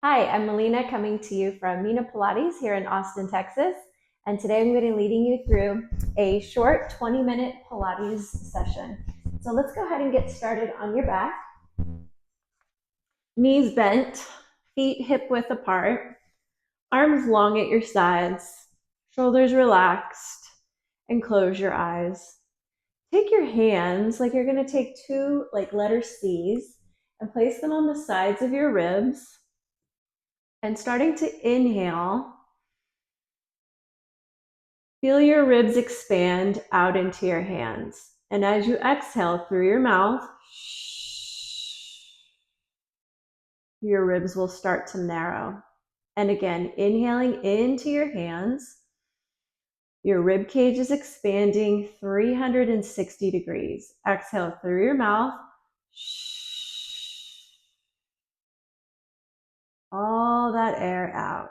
Hi, I'm Melina coming to you from Mina Pilates here in Austin, Texas. And today I'm going to be leading you through a short 20-minute Pilates session. So let's go ahead and get started on your back. Knees bent, feet hip width apart, arms long at your sides, shoulders relaxed, and close your eyes. Take your hands like you're going to take two letter C's and place them on the sides of your ribs. And starting to inhale, feel your ribs expand out into your hands. And as you exhale through your mouth, your ribs will start to narrow. And again, inhaling into your hands, your rib cage is expanding 360 degrees. Exhale through your mouth. All that air out.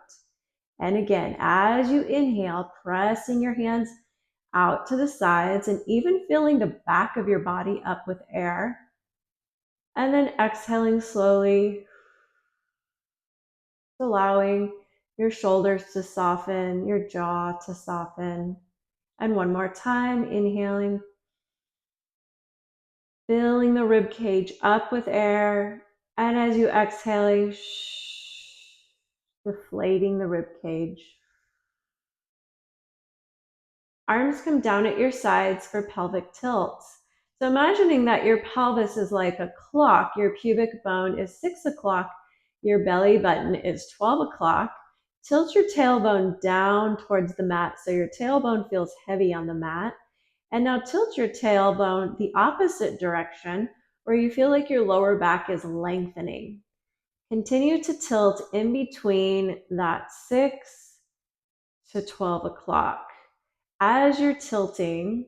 And again, as you inhale, pressing your hands out to the sides and even filling the back of your body up with air. And then exhaling slowly, allowing your shoulders to soften, your jaw to soften. And one more time, inhaling, filling the rib cage up with air. And as you exhale, deflating the rib cage. Arms come down at your sides for pelvic tilts. So imagining that your pelvis is like a clock, your pubic bone is 6 o'clock, your belly button is 12 o'clock. Tilt your tailbone down towards the mat so your tailbone feels heavy on the mat. And now tilt your tailbone the opposite direction where you feel like your lower back is lengthening. Continue to tilt in between that 6 to 12 o'clock. As you're tilting,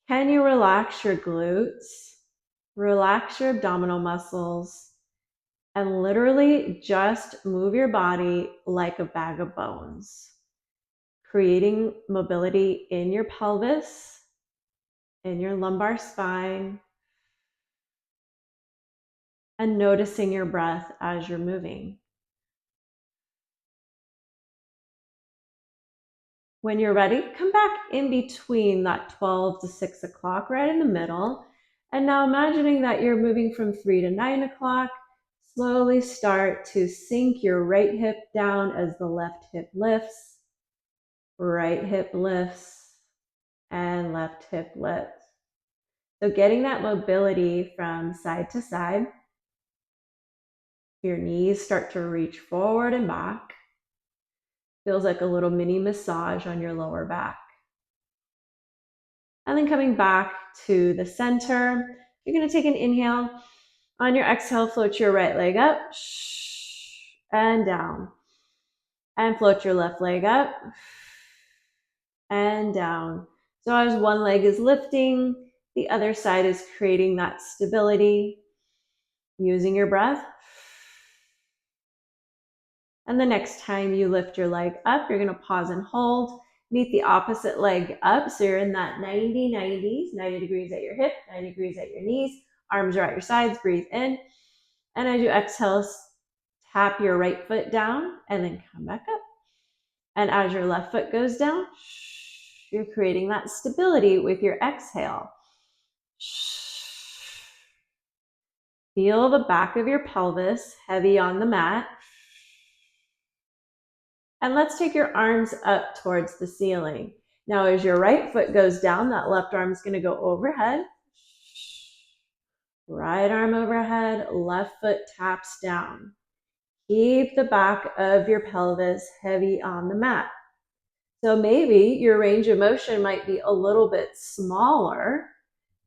can you relax your glutes, relax your abdominal muscles, and literally just move your body like a bag of bones, creating mobility in your pelvis, in your lumbar spine, and noticing your breath as you're moving. When you're ready, come back in between that 12 to 6 o'clock, right in the middle. And now imagining that you're moving from 3 to 9 o'clock, slowly start to sink your right hip down as the left hip lifts, right hip lifts, and left hip lifts. So getting that mobility from side to side. Your knees start to reach forward and back. Feels like a little mini massage on your lower back. And then coming back to the center, you're going to take an inhale. On your exhale, float your right leg up and down. And float your left leg up and down. So as one leg is lifting, the other side is creating that stability. Using your breath. And the next time you lift your leg up, you're going to pause and hold. Meet the opposite leg up. So you're in that 90 degrees at your hip, 90 degrees at your knees. Arms are at your sides. Breathe in. And as you exhale, tap your right foot down and then come back up. And as your left foot goes down, you're creating that stability with your exhale. Feel the back of your pelvis heavy on the mat. And let's take your arms up towards the ceiling. Now, as your right foot goes down, that left arm is going to go overhead. Right arm overhead, left foot taps down. Keep the back of your pelvis heavy on the mat. So maybe your range of motion might be a little bit smaller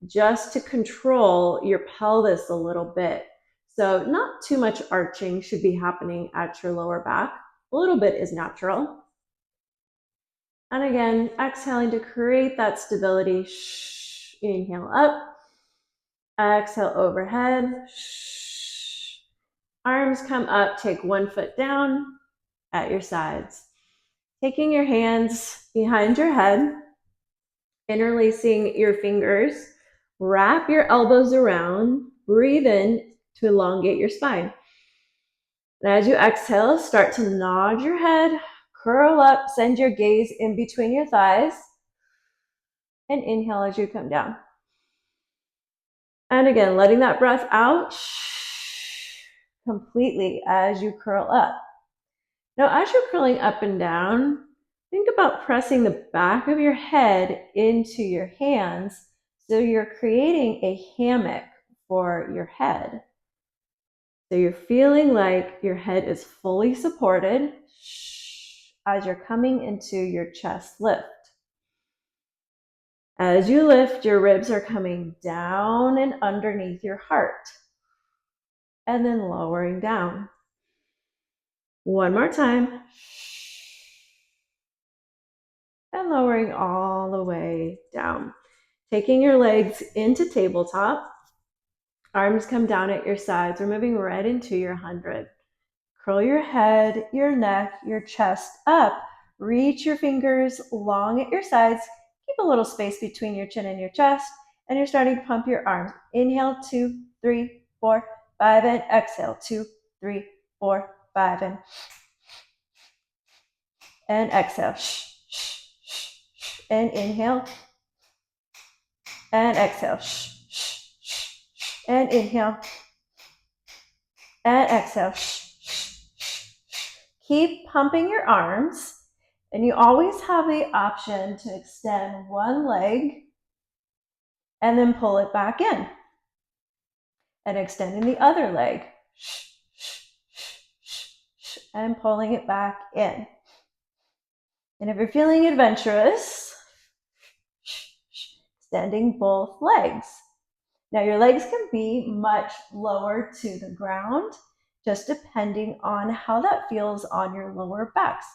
just to control your pelvis a little bit. So not too much arching should be happening at your lower back. A little bit is natural. And again, exhaling to create that stability. Inhale up. Exhale overhead. Arms come up, take one foot down at your sides. Taking your hands behind your head, interlacing your fingers, wrap your elbows around, breathe in to elongate your spine. And as you exhale, start to nod your head, curl up, send your gaze in between your thighs, and inhale as you come down. And again, letting that breath out completely as you curl up. Now, as you're curling up and down, think about pressing the back of your head into your hands so you're creating a hammock for your head. So you're feeling like your head is fully supported as you're coming into your chest lift. As you lift, your ribs are coming down and underneath your heart, and then lowering down. One more time. And lowering all the way down. Taking your legs into tabletop. Arms come down at your sides. We're moving right into your 100. Curl your head, your neck, your chest up. Reach your fingers long at your sides. Keep a little space between your chin and your chest. And you're starting to pump your arms. Inhale, 2, 3, 4, 5, and exhale, 2, 3, 4, 5, and exhale. And inhale. And exhale. And inhale. And exhale. Keep pumping your arms. And you always have the option to extend one leg and then pull it back in. And extending the other leg. And pulling it back in. And if you're feeling adventurous, extending both legs. Now your legs can be much lower to the ground, just depending on how that feels on your lower backs.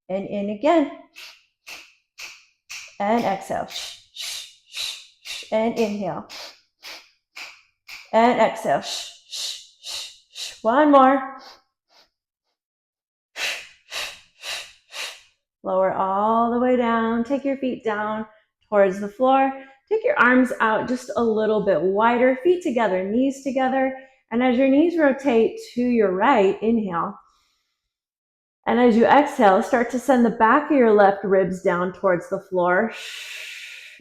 And in again. And exhale. And inhale. And exhale. One more. Lower all the way down. Take your feet down towards the floor. Take your arms out just a little bit wider. Feet together, knees together. And as your knees rotate to your right, inhale. And as you exhale, start to send the back of your left ribs down towards the floor.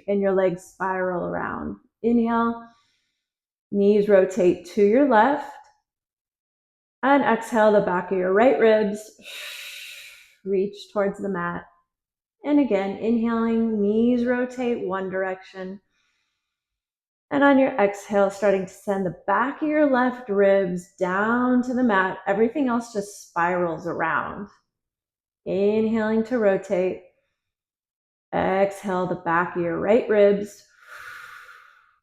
And your legs spiral around. Inhale. Knees rotate to your left. And exhale, the back of your right ribs reach towards the mat. And again, inhaling, knees rotate one direction. And on your exhale, starting to send the back of your left ribs down to the mat. Everything else just spirals around. Inhaling to rotate. Exhale, the back of your right ribs.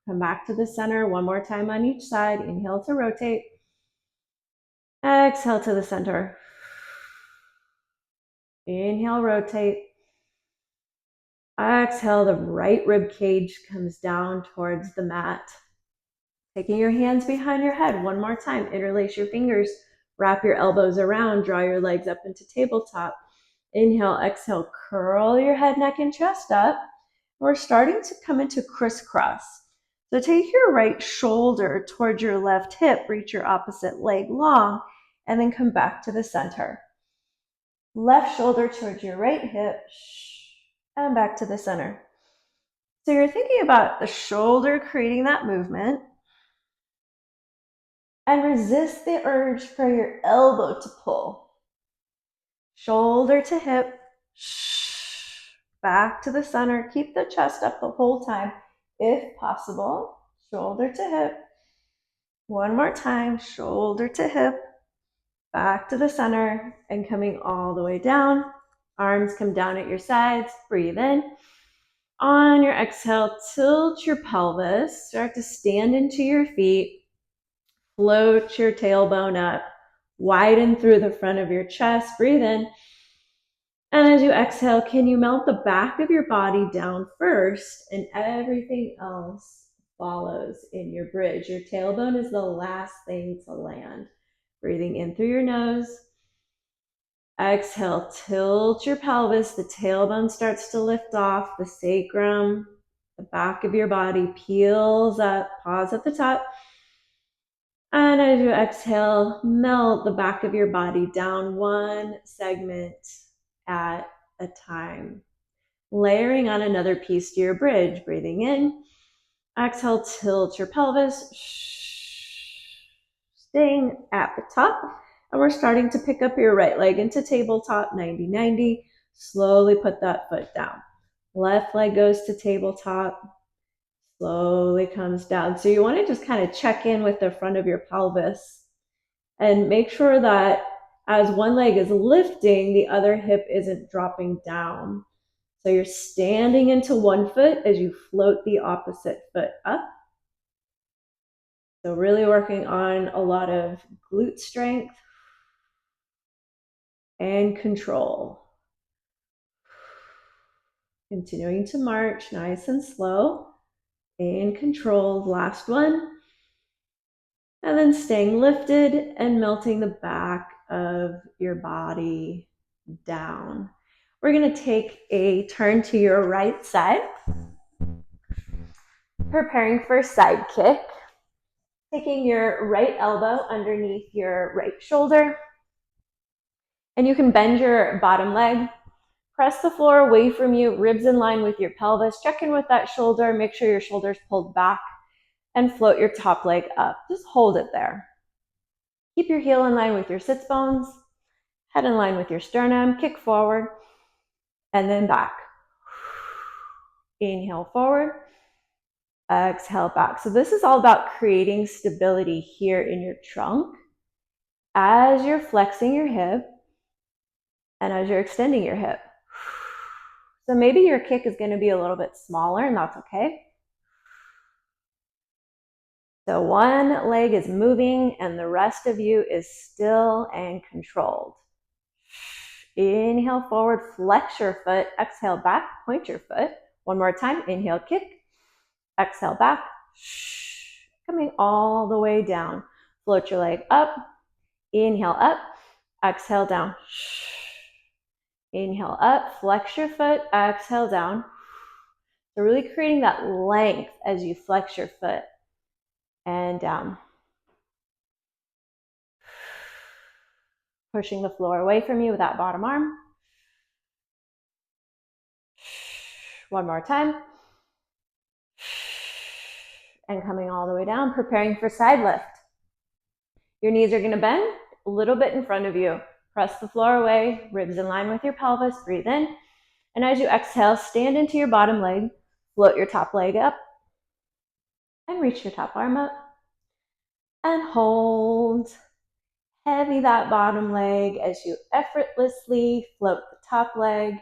Come back to the center one more time on each side. Inhale to rotate. Exhale to the center. Inhale, rotate. Exhale, the right rib cage comes down towards the mat. Taking your hands behind your head one more time. Interlace your fingers. Wrap your elbows around. Draw your legs up into tabletop. Inhale, exhale, curl your head, neck, and chest up. We're starting to come into crisscross. So take your right shoulder towards your left hip. Reach your opposite leg long. And then come back to the center. Left shoulder towards your right hip. And back to the center. So you're thinking about the shoulder creating that movement. And resist the urge for your elbow to pull. Shoulder to hip. Back to the center. Keep the chest up the whole time if possible. Shoulder to hip. One more time. Shoulder to hip. Back to the center and coming all the way down. Arms come down at your sides. Breathe in. On your exhale, tilt your pelvis. Start to stand into your feet. Float your tailbone up. Widen through the front of your chest. Breathe in. And as you exhale, can you melt the back of your body down first and everything else follows in your bridge? Your tailbone is the last thing to land. Breathing in through your nose. Exhale, tilt your pelvis. The tailbone starts to lift off. The sacrum, the back of your body peels up. Pause at the top. And as you exhale, melt the back of your body down one segment at a time. Layering on another piece to your bridge, breathing in. Exhale, tilt your pelvis, staying at the top. And we're starting to pick up your right leg into tabletop, 90-90. Slowly put that foot down. Left leg goes to tabletop, slowly comes down. So you want to just kind of check in with the front of your pelvis and make sure that as one leg is lifting, the other hip isn't dropping down. So you're standing into one foot as you float the opposite foot up. So really working on a lot of glute strength and control. Continuing to march nice and slow and controlled. Last one. And then staying lifted and melting the back of your body down. We're going to take a turn to your right side, preparing for side kick. Taking your right elbow underneath your right shoulder. And you can bend your bottom leg. Press the floor away from you, ribs in line with your pelvis. Check in with that shoulder. Make sure your shoulder's pulled back and float your top leg up. Just hold it there. Keep your heel in line with your sits bones. Head in line with your sternum. Kick forward and then back. Inhale forward. Exhale back. So this is all about creating stability here in your trunk as you're flexing your hip and as you're extending your hip. So maybe your kick is going to be a little bit smaller, and that's okay. So one leg is moving and the rest of you is still and controlled. Inhale forward, flex your foot. Exhale back, point your foot. One more time. Inhale, kick. Exhale back. Coming all the way down. Float your leg up. Inhale up. Exhale down. Inhale up. Flex your foot. Exhale down. So really creating that length as you flex your foot and down. Pushing the floor away from you with that bottom arm. One more time. And coming all the way down, preparing for side lift. Your knees are going to bend a little bit in front of you. Press the floor away, ribs in line with your pelvis. Breathe in. And as you exhale, stand into your bottom leg. Float your top leg up. And reach your top arm up. And hold. Heavy that bottom leg as you effortlessly float the top leg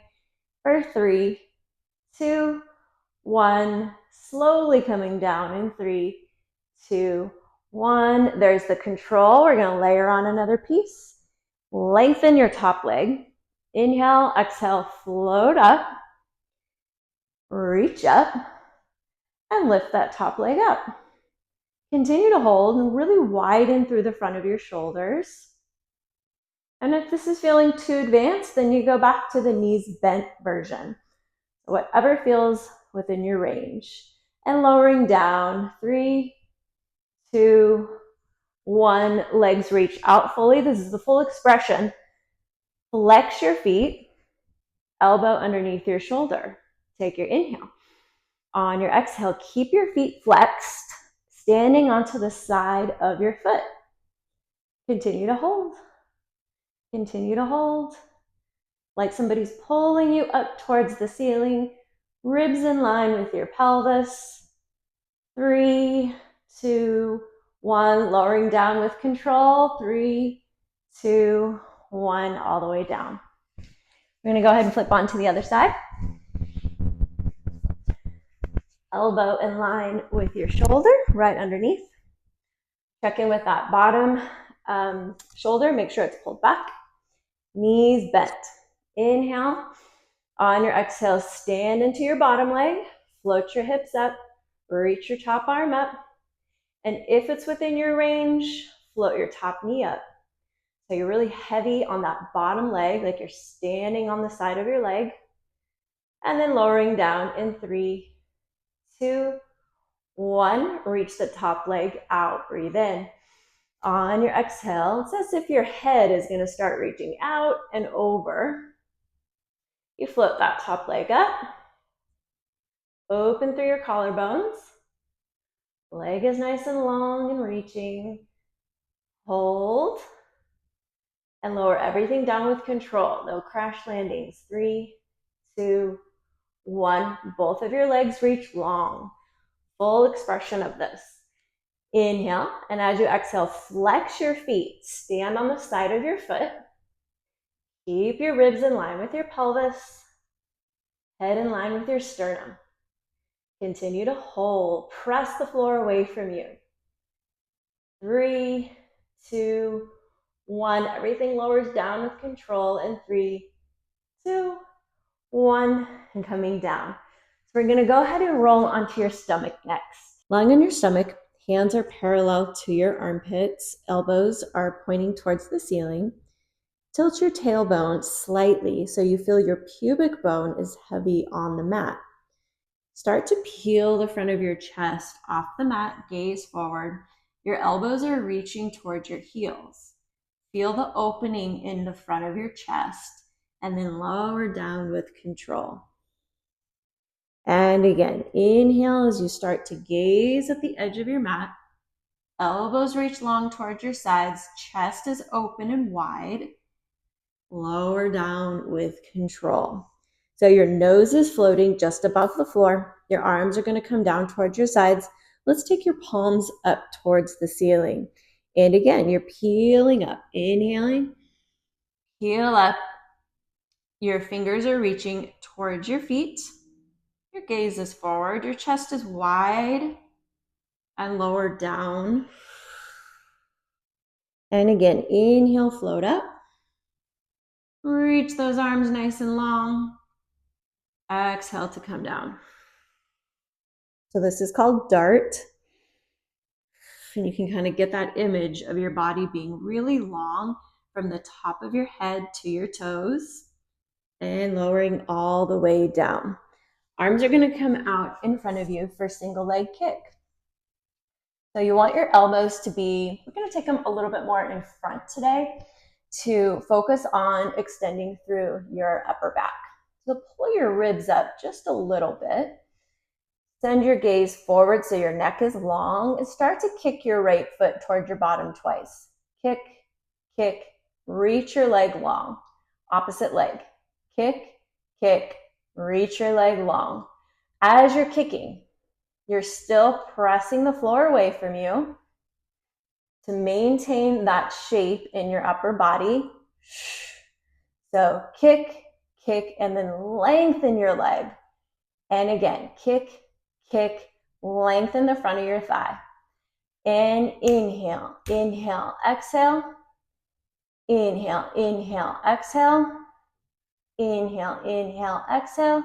for 3, 2, 1. Slowly coming down in 3, 2, 1. There's the control. We're going to layer on another piece. Lengthen your top leg. Inhale, exhale, float up. Reach up and lift that top leg up. Continue to hold and really widen through the front of your shoulders. And if this is feeling too advanced, then you go back to the knees bent version. Whatever feels within your range. And lowering down. 3, 2, 1. Legs reach out fully. This is the full expression. Flex your feet. Elbow underneath your shoulder. Take your inhale. On your exhale, keep your feet flexed, standing onto the side of your foot. Continue to hold. Continue to hold. Like somebody's pulling you up towards the ceiling. Ribs in line with your pelvis. 3, 2, 1. Lowering down with control. 3, 2, 1. All the way down. We're going to go ahead and flip on to the other side. Elbow in line with your shoulder, right underneath. Check in with that bottom shoulder. Make sure it's pulled back. Knees bent. Inhale. On your exhale, stand into your bottom leg. Float your hips up. Reach your top arm up. And if it's within your range, float your top knee up. So you're really heavy on that bottom leg, like you're standing on the side of your leg. And then lowering down in 3, 2, 1. Reach the top leg out. Breathe in. On your exhale, it's as if your head is going to start reaching out and over. You float that top leg up. Open through your collarbones. Leg is nice and long and reaching. Hold. And lower everything down with control. No crash landings. 3, 2, 1. Both of your legs reach long. Full expression of this. Inhale, and as you exhale, flex your feet. Stand on the side of your foot. Keep your ribs in line with your pelvis. Head in line with your sternum. Continue to hold. Press the floor away from you. 3, 2, 1. Everything lowers down with control. And 3, 2, 1. And coming down. So we're going to go ahead and roll onto your stomach next. Lying on your stomach, hands are parallel to your armpits. Elbows are pointing towards the ceiling. Tilt your tailbone slightly so you feel your pubic bone is heavy on the mat. Start to peel the front of your chest off the mat, gaze forward. Your elbows are reaching towards your heels. Feel the opening in the front of your chest and then lower down with control. And again, inhale as you start to gaze at the edge of your mat. Elbows reach long towards your sides, chest is open and wide. Lower down with control. So your nose is floating just above the floor. Your arms are going to come down towards your sides. Let's take your palms up towards the ceiling. And again, you're peeling up. Inhaling, peel up. Your fingers are reaching towards your feet. Your gaze is forward. Your chest is wide and lower down. And again, inhale, float up. Reach those arms nice and long. Exhale to come down. So this is called dart. And you can kind of get that image of your body being really long from the top of your head to your toes and lowering all the way down. Arms are going to come out in front of you for single leg kick. So you want your elbows to be, we're going to take them a little bit more in front today to focus on extending through your upper back. So pull your ribs up just a little bit. Send your gaze forward so your neck is long and start to kick your right foot towards your bottom twice. Kick, kick, reach your leg long. Opposite leg. Kick, kick, reach your leg long. As you're kicking, you're still pressing the floor away from you to maintain that shape in your upper body. So kick, kick, and then lengthen your leg. And again, kick, kick, lengthen the front of your thigh. And inhale, inhale, exhale. Inhale, inhale, exhale. Inhale, inhale, exhale.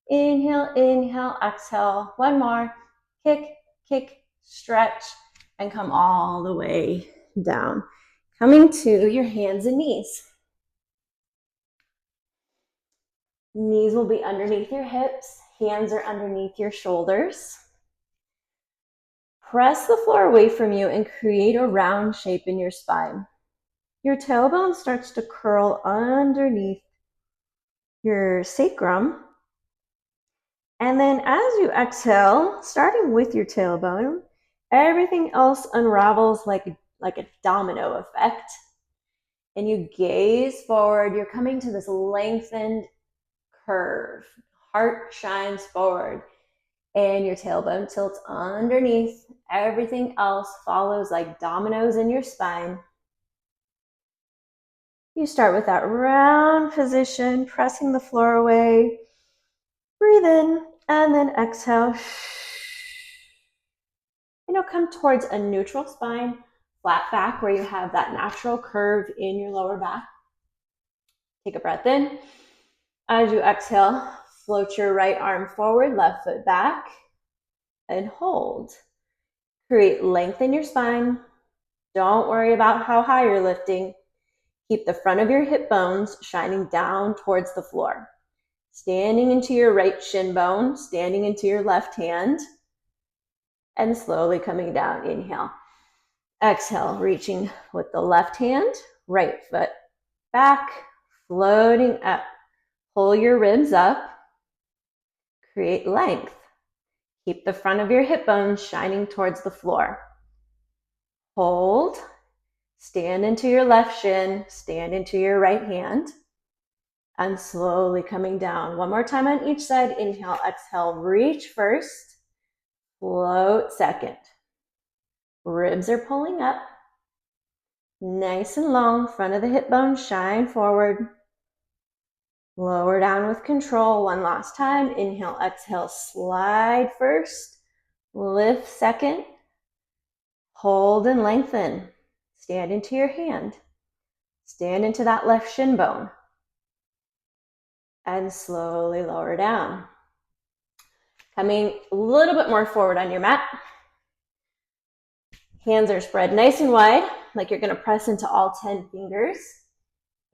Inhale, inhale, exhale. One more. Kick, kick, stretch, and come all the way down. Coming to your hands and knees. Knees will be underneath your hips. Hands are underneath your shoulders. Press the floor away from you and create a round shape in your spine. Your tailbone starts to curl underneath your sacrum. And then as you exhale, starting with your tailbone, everything else unravels like a domino effect. And you gaze forward. You're coming to this lengthened curve. Heart shines forward. And your tailbone tilts underneath. Everything else follows like dominoes in your spine. You start with that round position, pressing the floor away. Breathe in and then exhale. Come towards a neutral spine, flat back where you have that natural curve in your lower back. Take a breath in. As you exhale, float your right arm forward, left foot back, and hold. Create length in your spine. Don't worry about how high you're lifting. Keep the front of your hip bones shining down towards the floor. Standing into your right shin bone, standing into your left hand, and slowly coming down. Inhale. Exhale, reaching with the left hand, right foot back, floating up. Pull your ribs up, create length. Keep the front of your hip bones shining towards the floor. Hold, stand into your left shin, stand into your right hand, and slowly coming down. One more time on each side. Inhale, exhale, reach first, float second. Ribs are pulling up. Nice and long, front of the hip bone, shine forward. Lower down with control. One last time. Inhale, exhale, slide first, lift second, hold and lengthen. Stand into your hand. Stand into that left shin bone. And slowly lower down. Coming a little bit more forward on your mat. Hands are spread nice and wide, like you're going to press into all 10 fingers.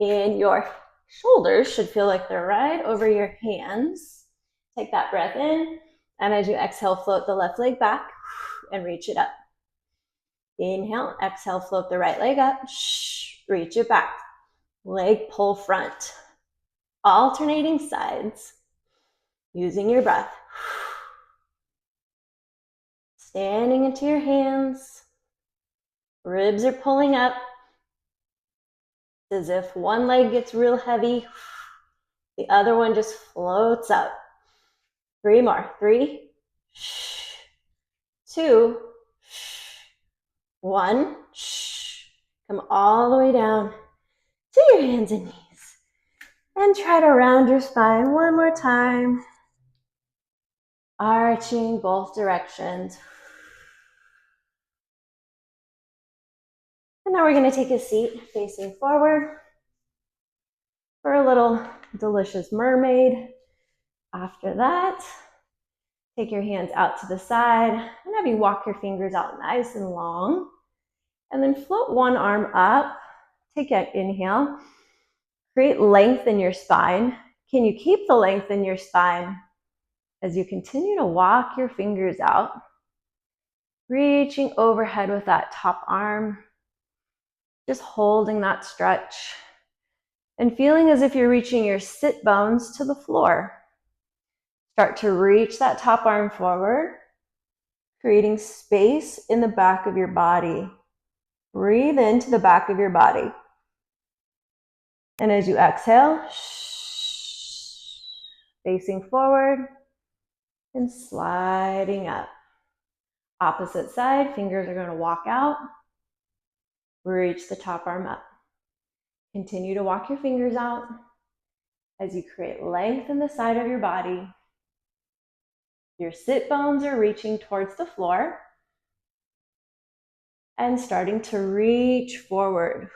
And your shoulders should feel like they're right over your hands. Take that breath in, and as you exhale, float the left leg back and reach it up. Inhale, exhale, float the right leg up, reach it back. Leg pull front. Alternating sides, using your breath. Standing into your hands. Ribs are pulling up. As if one leg gets real heavy, the other one just floats up. 3 more. 3, 2, 1. Come all the way down to your hands and knees. And try to round your spine one more time. Arching both directions. And now we're going to take a seat facing forward for a little delicious mermaid. After that, take your hands out to the side and have you walk your fingers out nice and long. And then float one arm up. Take an inhale. Create length in your spine. Can you keep the length in your spine as you continue to walk your fingers out? Reaching overhead with that top arm. Just holding that stretch. And feeling as if you're reaching your sit bones to the floor. Start to reach that top arm forward, creating space in the back of your body. Breathe into the back of your body. And as you exhale, facing forward and sliding up. Opposite side, fingers are going to walk out. Reach the top arm up. Continue to walk your fingers out as you create length in the side of your body. Your sit bones are reaching towards the floor and starting to reach forward,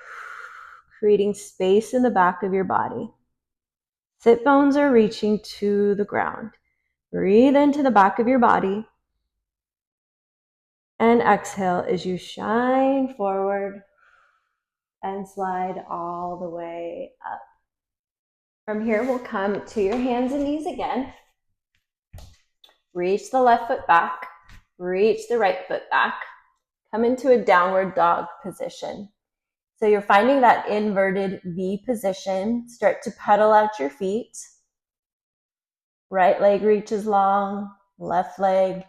creating space in the back of your body. Sit bones are reaching to the ground. Breathe into the back of your body and exhale as you shine forward and slide all the way up. From here, we'll come to your hands and knees again. Reach the left foot back, reach the right foot back. Come into a downward dog position. So you're finding that inverted V position. Start to pedal out your feet. Right leg reaches long, left leg.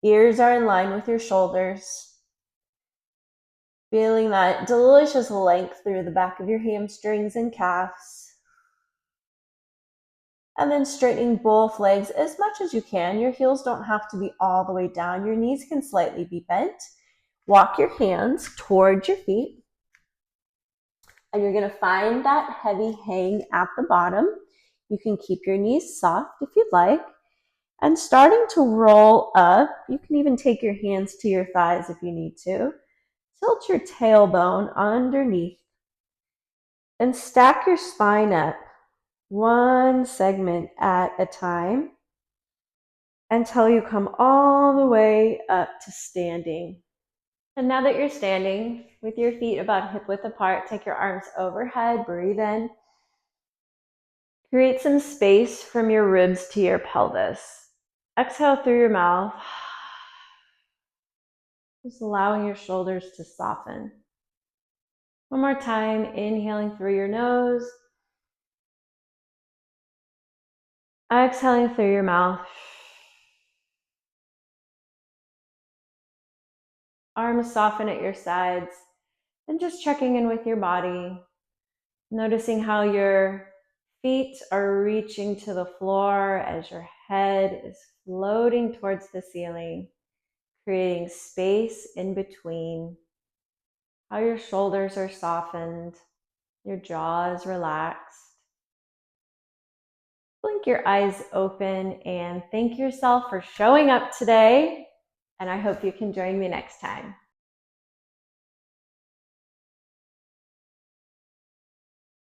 Ears are in line with your shoulders. Feeling that delicious length through the back of your hamstrings and calves. And then straightening both legs as much as you can. Your heels don't have to be all the way down. Your knees can slightly be bent. Walk your hands towards your feet. And you're going to find that heavy hang at the bottom. You can keep your knees soft if you'd like. And starting to roll up, you can even take your hands to your thighs if you need to. Tilt your tailbone underneath. And stack your spine up, one segment at a time, until you come all the way up to standing. And now that you're standing with your feet about hip width apart, take your arms overhead, breathe in. Create some space from your ribs to your pelvis. Exhale through your mouth. Just allowing your shoulders to soften. One more time, inhaling through your nose, exhaling through your mouth. Arms soften at your sides, and just checking in with your body, noticing how your feet are reaching to the floor as your head is floating towards the ceiling, creating space in between, how your shoulders are softened, your jaw is relaxed. Blink your eyes open and thank yourself for showing up today. And I hope you can join me next time.